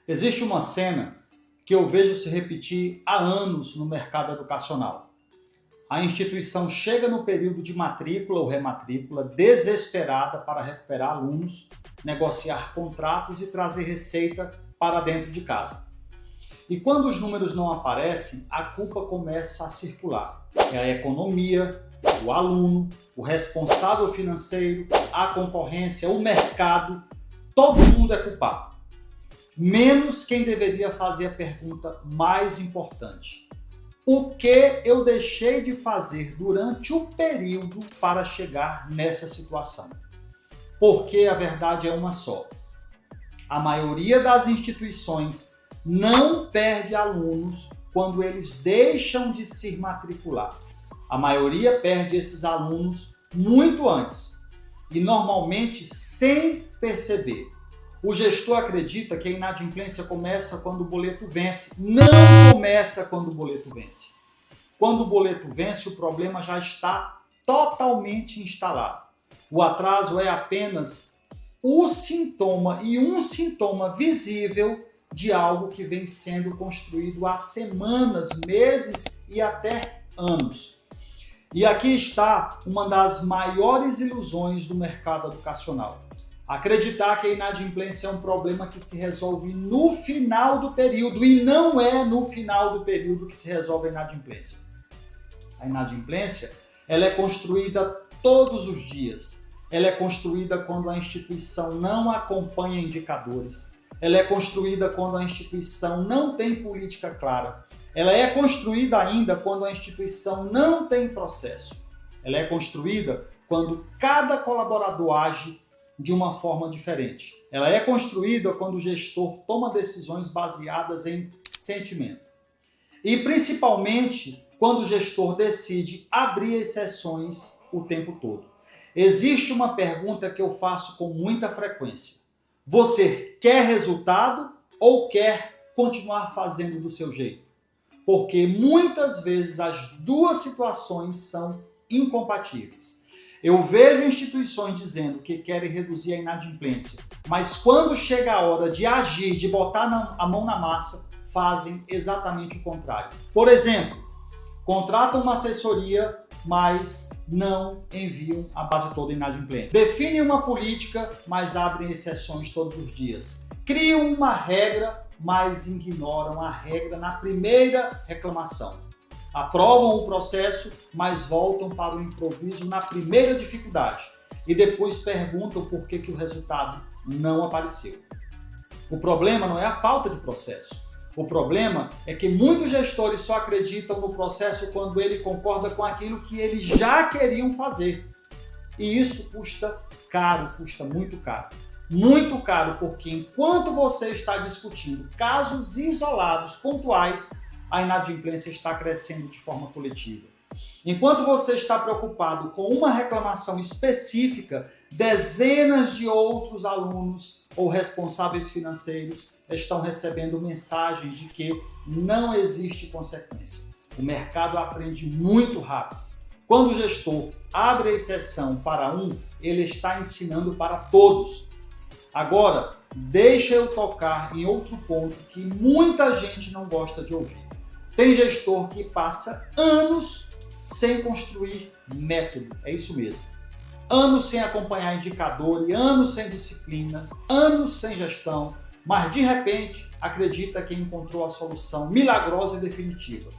Existe uma cena que eu vejo se repetir há anos no mercado educacional. A instituição chega no período de matrícula ou rematrícula desesperada para recuperar alunos, negociar contratos e trazer receita para dentro de casa. E quando os números não aparecem, a culpa começa a circular. É a economia, o aluno, o responsável financeiro, a concorrência, o mercado, todo mundo é culpado. Menos quem deveria fazer a pergunta mais importante. O que eu deixei de fazer durante o período para chegar nessa situação? Porque a verdade é uma só. A maioria das instituições não perde alunos quando eles deixam de se matricular. A maioria perde esses alunos muito antes e normalmente sem perceber. O gestor acredita que a inadimplência começa quando o boleto vence. Não começa quando o boleto vence. Quando o boleto vence, o problema já está totalmente instalado. O atraso é apenas o sintoma e um sintoma visível de algo que vem sendo construído há semanas, meses e até anos. E aqui está uma das maiores ilusões do mercado educacional. Acreditar que a inadimplência é um problema que se resolve no final do período, e não é no final do período que se resolve a inadimplência. A inadimplência, ela é construída todos os dias. Ela é construída quando a instituição não acompanha indicadores. Ela é construída quando a instituição não tem política clara. Ela é construída ainda quando a instituição não tem processo. Ela é construída quando cada colaborador age de uma forma diferente. Ela é construída quando o gestor toma decisões baseadas em sentimento. E principalmente quando o gestor decide abrir exceções o tempo todo. Existe uma pergunta que eu faço com muita frequência. Você quer resultado ou quer continuar fazendo do seu jeito? Porque muitas vezes as duas situações são incompatíveis. Eu vejo instituições dizendo que querem reduzir a inadimplência, mas quando chega a hora de agir, de botar a mão na massa, fazem exatamente o contrário. Por exemplo, contratam uma assessoria, mas não enviam a base toda inadimplente. Definem uma política, mas abrem exceções todos os dias. Criam uma regra, mas ignoram a regra na primeira reclamação. Aprovam o processo, mas voltam para o improviso na primeira dificuldade e depois perguntam por que o resultado não apareceu. O problema não é a falta de processo. O problema é que muitos gestores só acreditam no processo quando ele concorda com aquilo que eles já queriam fazer. E isso custa caro, custa muito caro. Muito caro, porque enquanto você está discutindo casos isolados, pontuais, a inadimplência está crescendo de forma coletiva. Enquanto você está preocupado com uma reclamação específica, dezenas de outros alunos ou responsáveis financeiros estão recebendo mensagens de que não existe consequência. O mercado aprende muito rápido. Quando o gestor abre a exceção para um, ele está ensinando para todos. Agora, deixa eu tocar em outro ponto que muita gente não gosta de ouvir. Tem gestor que passa anos sem construir método, é isso mesmo. Anos sem acompanhar indicador, anos sem disciplina, anos sem gestão, mas de repente acredita que encontrou a solução milagrosa e definitiva.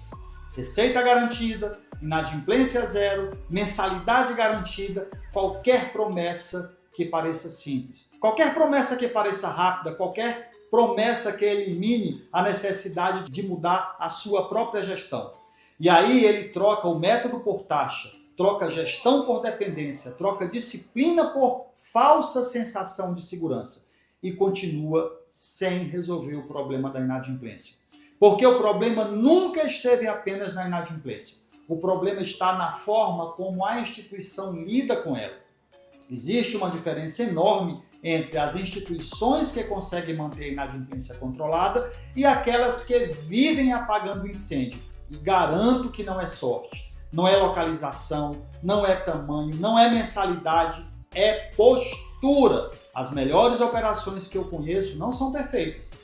Receita garantida, inadimplência zero, mensalidade garantida, qualquer promessa que pareça simples. Qualquer promessa que pareça rápida, qualquer promessa que elimine a necessidade de mudar a sua própria gestão. E aí ele troca o método por taxa, troca gestão por dependência, troca disciplina por falsa sensação de segurança e continua sem resolver o problema da inadimplência. Porque o problema nunca esteve apenas na inadimplência. O problema está na forma como a instituição lida com ela. Existe uma diferença enorme entre as instituições que conseguem manter a inadimplência controlada e aquelas que vivem apagando incêndio. E garanto que não é sorte, não é localização, não é tamanho, não é mensalidade, é postura. As melhores operações que eu conheço não são perfeitas,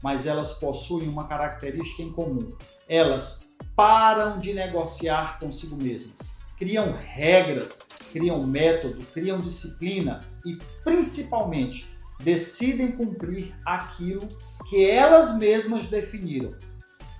mas elas possuem uma característica em comum. Elas param de negociar consigo mesmas, criam regras, criam método, criam disciplina e, principalmente, decidem cumprir aquilo que elas mesmas definiram,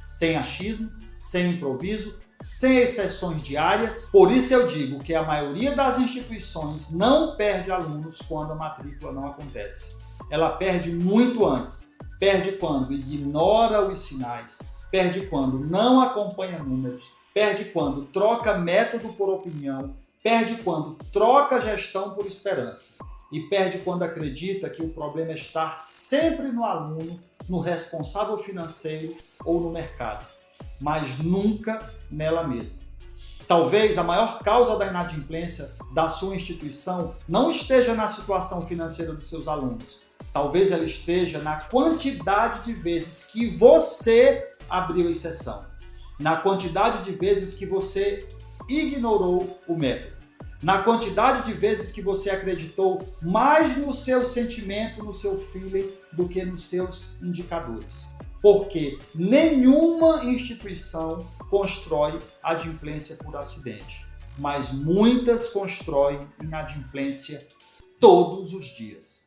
sem achismo, sem improviso, sem exceções diárias. Por isso eu digo que a maioria das instituições não perde alunos quando a matrícula não acontece. Ela perde muito antes. Perde quando ignora os sinais, perde quando não acompanha números, perde quando troca método por opinião, perde quando troca gestão por esperança e perde quando acredita que o problema é estar sempre no aluno, no responsável financeiro ou no mercado, mas nunca nela mesma. Talvez a maior causa da inadimplência da sua instituição não esteja na situação financeira dos seus alunos. Talvez ela esteja na quantidade de vezes que você abriu exceção, na quantidade de vezes que você ignorou o método, na quantidade de vezes que você acreditou mais no seu sentimento, no seu feeling, do que nos seus indicadores. Porque nenhuma instituição constrói adimplência por acidente, mas muitas constroem inadimplência todos os dias.